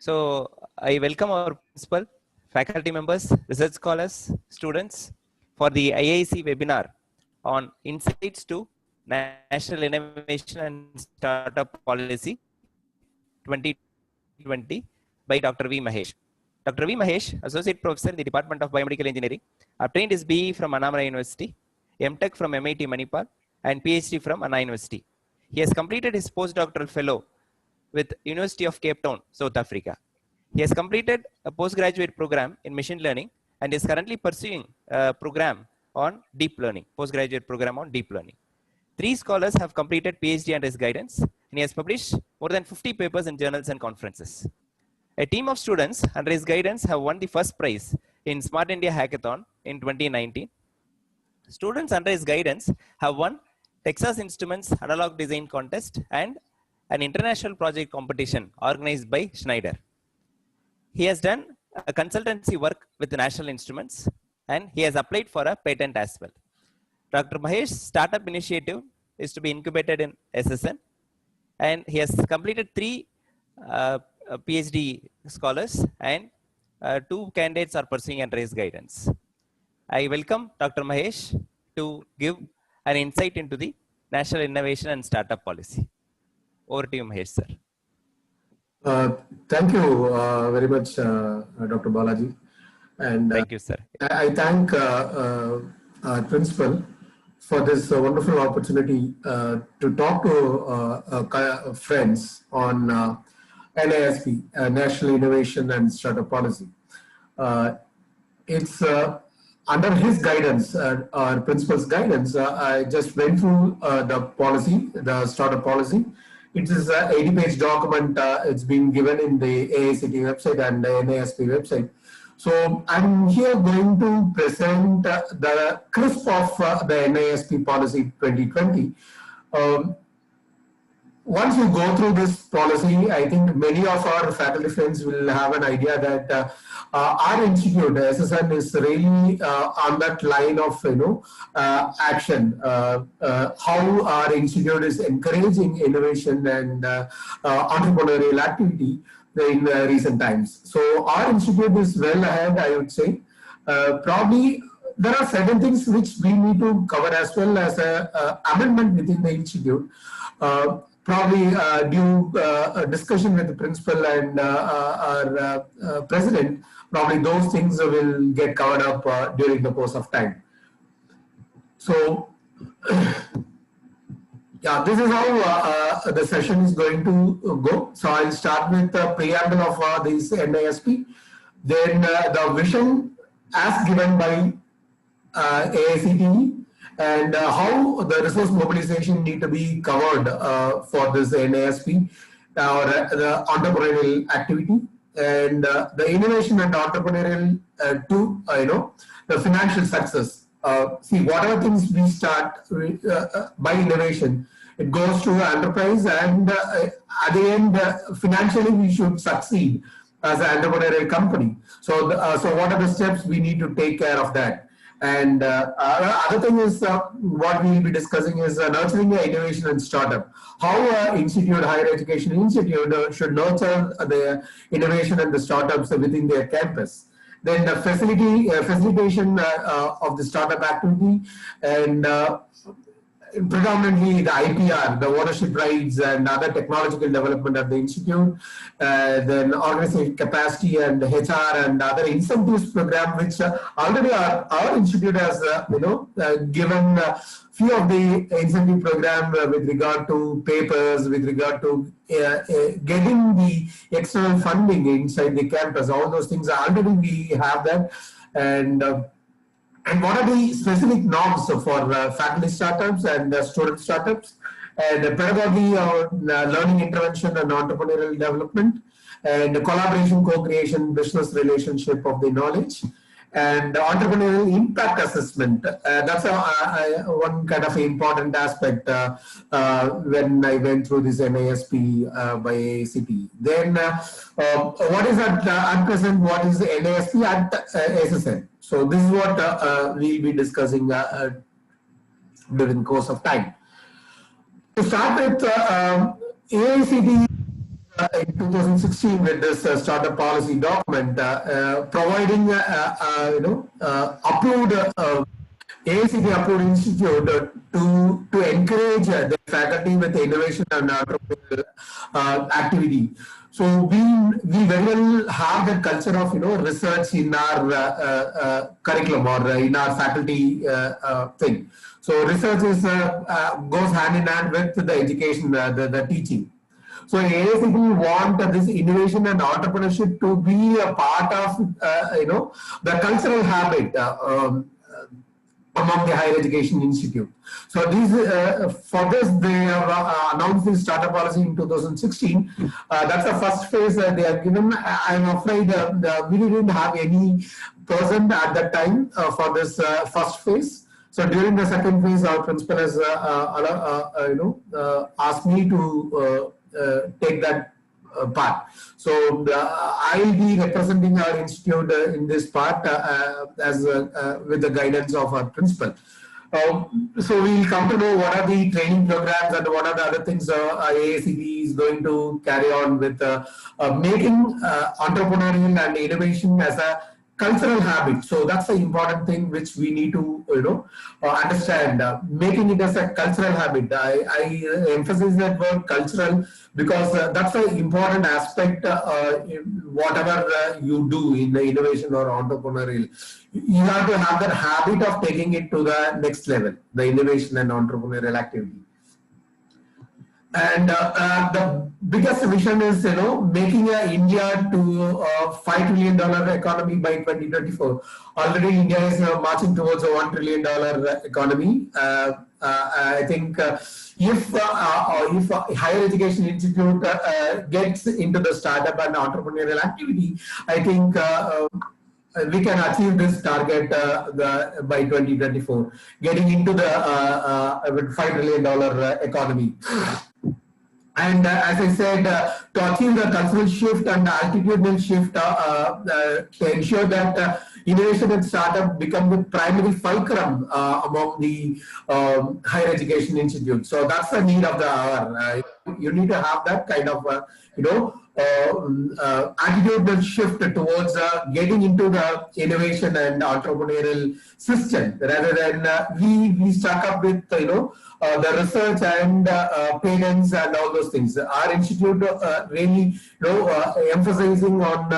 So I welcome our principal, faculty members, research scholars, students for the IIC webinar on insights to National Innovation and Startup Policy 2020 by Dr. V. Mahesh. Dr. V. Mahesh, Associate Professor in the Department of Biomedical Engineering, obtained his BE from Annamala University, MTech from MIT Manipal, and PhD from Anna University. He has completed his postdoctoral fellow with University of Cape Town, South Africa. He has completed a postgraduate program in machine learning and is currently pursuing a program on deep learning, postgraduate program on deep learning. 3 scholars have completed PhD under his guidance, and he has published more than 50 papers in journals and conferences. A team of students under his guidance have won the first prize in Smart India Hackathon in 2019. Students under his guidance have won Texas Instruments Analog Design Contest and an international project competition organized by Schneider. He has done a consultancy work with the National Instruments, and he has applied for a patent as well. Dr. Mahesh's startup initiative is to be incubated in SSN, and he has completed 3 PhD scholars, and 2 candidates are pursuing under his guidance. I welcome Dr. Mahesh to give an insight into the National Innovation and Startup Policy. Over to you, Mahesh, sir. Thank you very much, Dr. Balaji. And thank you, sir. I thank our principal for this wonderful opportunity to talk to friends on NISP, National Innovation and Startup Policy. It's under his guidance, our principal's guidance, I just went through the policy, the startup policy. It is an 80-page document. It's been given in the AICT website and the NISP website. So I'm here going to present the crisp of the NISP policy 2020. Once you go through this policy, I think many of our faculty friends will have an idea that our institute, SSN, is really on that line of action. How our institute is encouraging innovation and entrepreneurial activity in recent times. So our institute is well ahead, I would say. Probably there are certain things which we need to cover as well as an amendment within the institute. Probably due discussion with the principal and our president, probably those things will get covered up during the course of time. So, yeah, this is how the session is going to go. So I'll start with the preamble of this NISP, then the vision as given by AICTE, and how the resource mobilization need to be covered for this NISP or the entrepreneurial activity, and the innovation and entrepreneurial the financial success. See, whatever things we start by innovation, it goes to enterprise, and at the end, financially we should succeed as an entrepreneurial company. So, so what are the steps we need to take care of that? And other thing is what we will be discussing is nurturing the innovation and startup. How institute, higher education institute should nurture the innovation and the startups within their campus. Then the facilitation of the startup activity, and predominantly the IPR, the ownership rights and other technological development at the institute, then organization capacity and HR and other incentives program, which already our institute has given few of the incentive program with regard to papers, with regard to getting the external funding inside the campus. All those things already we have that. And what are the specific norms for faculty startups and student startups, and pedagogy or learning intervention and entrepreneurial development, and collaboration, co-creation, business relationship of the knowledge, and entrepreneurial impact assessment. That's one kind of important aspect when I went through this NISP by AICTE. Then what is at present, what is the NISP at SSN? So this is what we'll be discussing during the course of time. To start with, AICTE in 2016 with this startup policy document, providing approved AICT approved institute to encourage the faculty with innovation and entrepreneurial activity. So we very well have that culture of research in our curriculum or in our faculty thing. So research is goes hand in hand with the education, the teaching. So AICT want this innovation and entrepreneurship to be a part of the cultural habit among the higher education institute. So these for this they have announced this startup policy in 2016. That's the first phase they have given. I'm afraid we didn't have any person at that time for this first phase. So during the second phase, our principal has asked me to take that part. So I'll be representing our institute in this part as with the guidance of our principal. So we'll come to know what are the training programs and what are the other things AICT is going to carry on with making entrepreneurial and innovation as a cultural habit. So that's the important thing which we need to understand, making it as a cultural habit. I emphasize that word cultural because that's an important aspect in whatever you do in the innovation or entrepreneurial. You have to have that habit of taking it to the next level, the innovation and entrepreneurial activity. And the biggest vision is, making India to a $5 trillion economy by 2024. Already India is marching towards a $1 trillion economy. I think if higher education institute gets into the startup and entrepreneurial activity, I think we can achieve this target by 2024, getting into the $5 trillion economy. And as I said, to achieve the cultural shift and the attitudinal shift, to ensure that innovation and startup become the primary fulcrum among the higher education institutes. So that's the need of the hour. You need to have that kind of, attitudinal shift towards getting into the innovation and entrepreneurial system, rather than we stuck up with the research and patents and all those things. Our institute really emphasizing on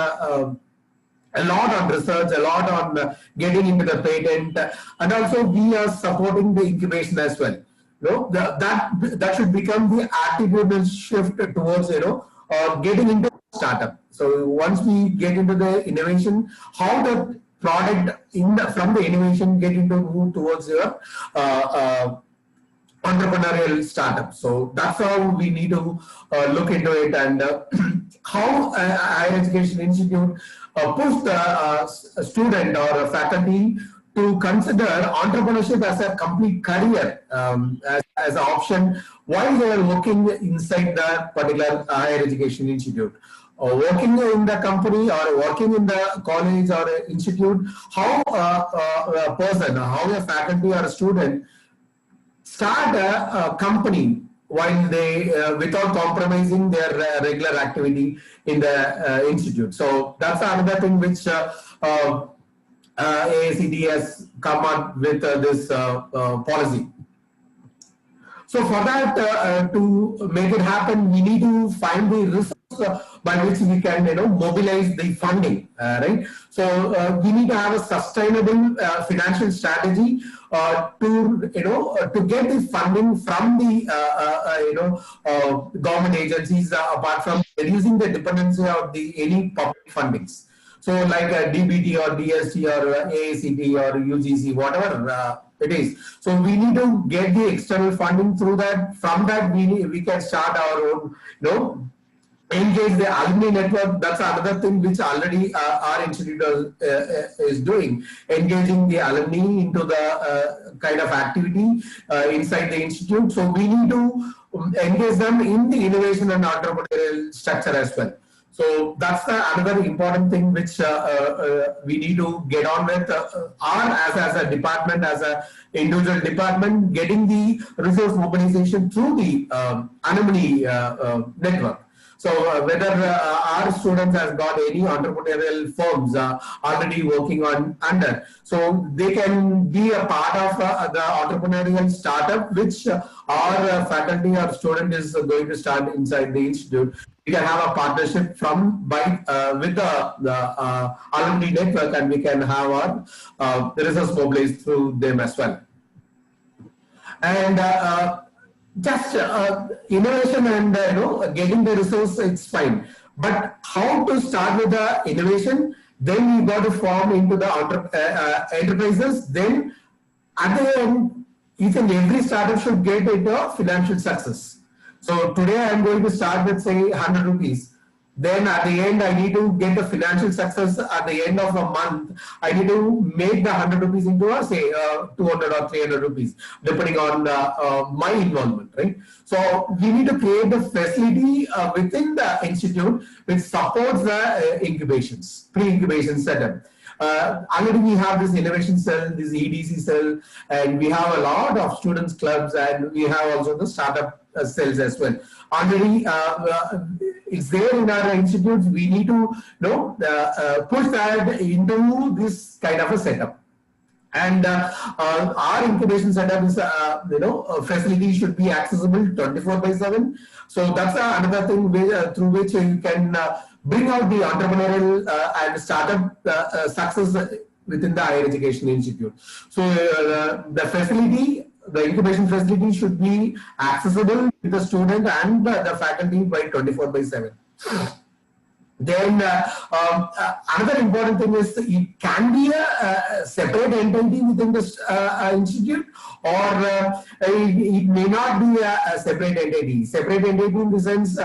a lot on research, a lot on getting into the patent, and also we are supporting the incubation as well. That should become the attitudinal shift towards getting into startup. So once we get into the innovation, how the product from the innovation get into move towards your entrepreneurial startup. So that's how we need to look into it, and how a higher education institute push the student or a faculty to consider entrepreneurship as a complete career, as an option while they are working inside the particular higher education institute. Working in the company or working in the college or institute, how a person, how a faculty or a student start a company while they, without compromising their regular activity in the institute. So that's another thing which AICT has come up with this policy. So for that, to make it happen, we need to find the resource by which we can, mobilize the funding, right? So we need to have a sustainable financial strategy to get the funding from the government agencies, apart from reducing the dependency of any public fundings. So like DBT or DST or AICT or UGC, whatever it is. So we need to get the external funding through that. From that, we can start our own, engage the alumni network. That's another thing which already our institute is doing, engaging the alumni into the kind of activity inside the institute. So we need to engage them in the innovation and entrepreneurial structure as well. So that's another important thing which we need to get on with. As a department, as a individual department, getting the resource mobilization through the alumni network. So whether our students has got any entrepreneurial firms already working on under, so they can be a part of the entrepreneurial startup which our faculty or student is going to start inside the institute. We can have a partnership with the alumni network, and we can have our resource mobilized through them as well. And just innovation and getting the resource, it's fine. But how to start with the innovation? Then you got to form into the enterprises. Then at the end, each and every startup should get into a financial success. So today I am going to start with say 100 rupees. Then at the end, I need to get the financial success at the end of a month. I need to make the 100 rupees into a say 200 or 300 rupees, depending on my involvement, right? So we need to create the facility within the institute which supports the incubations, pre-incubation setup. Already we have this innovation cell, this EDC cell, and we have a lot of students clubs, and we have also the startup cells as well. Already it's there in our institutes. We need to push that into this kind of a setup. And our incubation setup is, facility should be accessible 24/7. So that's another thing through which you can bring out the entrepreneurial and startup success within the higher education institute. So the facility, the incubation facility should be accessible to the student and the faculty by 24/7. Then another important thing is it can be a separate entity within the institute, or it may not be a separate entity. Separate entity in the sense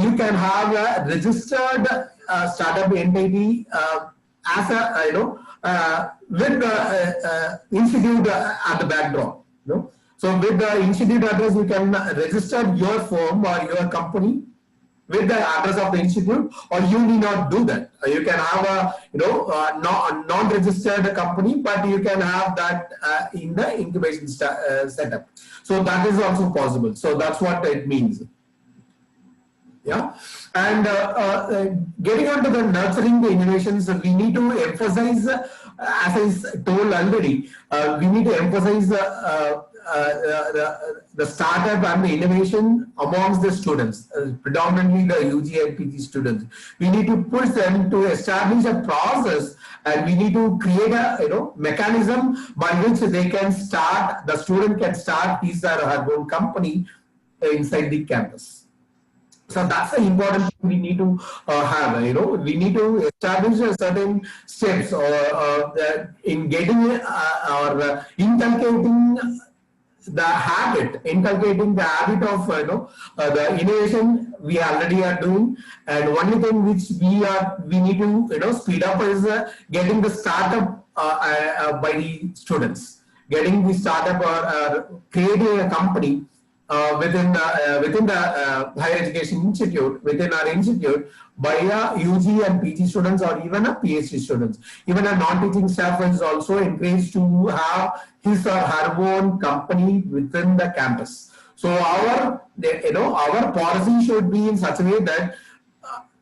you can have a registered startup entity as a with the institute at the backdrop. So with the institute address, you can register your firm or your company with the address of the institute, or you need not do that. You can have a non-registered company, but you can have that in the incubation setup. So that is also possible. So that's what it means. Yeah, and getting on to the nurturing the innovations, we need to emphasize, as I told already, we need to emphasize the startup and the innovation amongst the students, predominantly the UG and PG students. We need to push them to establish a process, and we need to create a mechanism by which they can start, the student can start his or her own company inside the campus. So that's the important thing we need to have. We need to establish certain steps in getting or inculcating the habit of the innovation we already are doing. And only thing which we need to speed up is getting the startup by the students, getting the startup or creating a company within the higher education institute, within our institute, by a UG and PG students or even a PhD students. Even a non-teaching staff is also encouraged to have his or her own company within the campus. So our policy should be in such a way that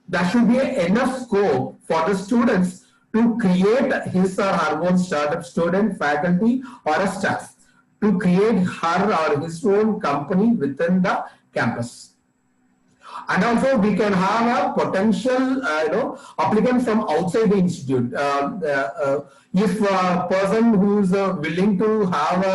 there should be enough scope for the students to create his or her own startup, student, faculty, or a staff, to create her or his own company within the campus. And also we can have a potential applicant from outside the institute. If a person who is willing to have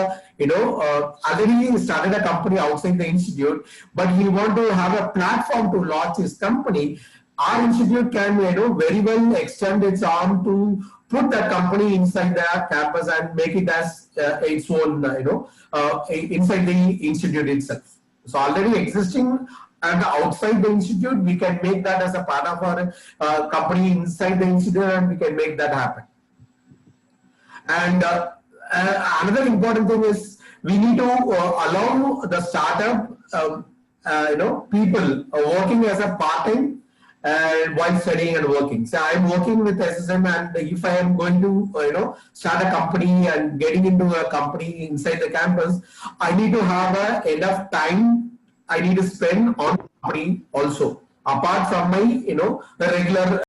already started a company outside the institute, but he want to have a platform to launch his company, our institute can very well extend its arm to put that company inside the campus and make it as its own, inside the institute itself. So already existing and outside the institute, we can make that as a part of our company inside the institute, and we can make that happen. And another important thing is we need to allow the startup, people working as a part-time while studying and working. So I'm working with SSM, and if I am going to start a company and getting into a company inside the campus, I need to have enough time I need to spend on company also. apart from my, the regular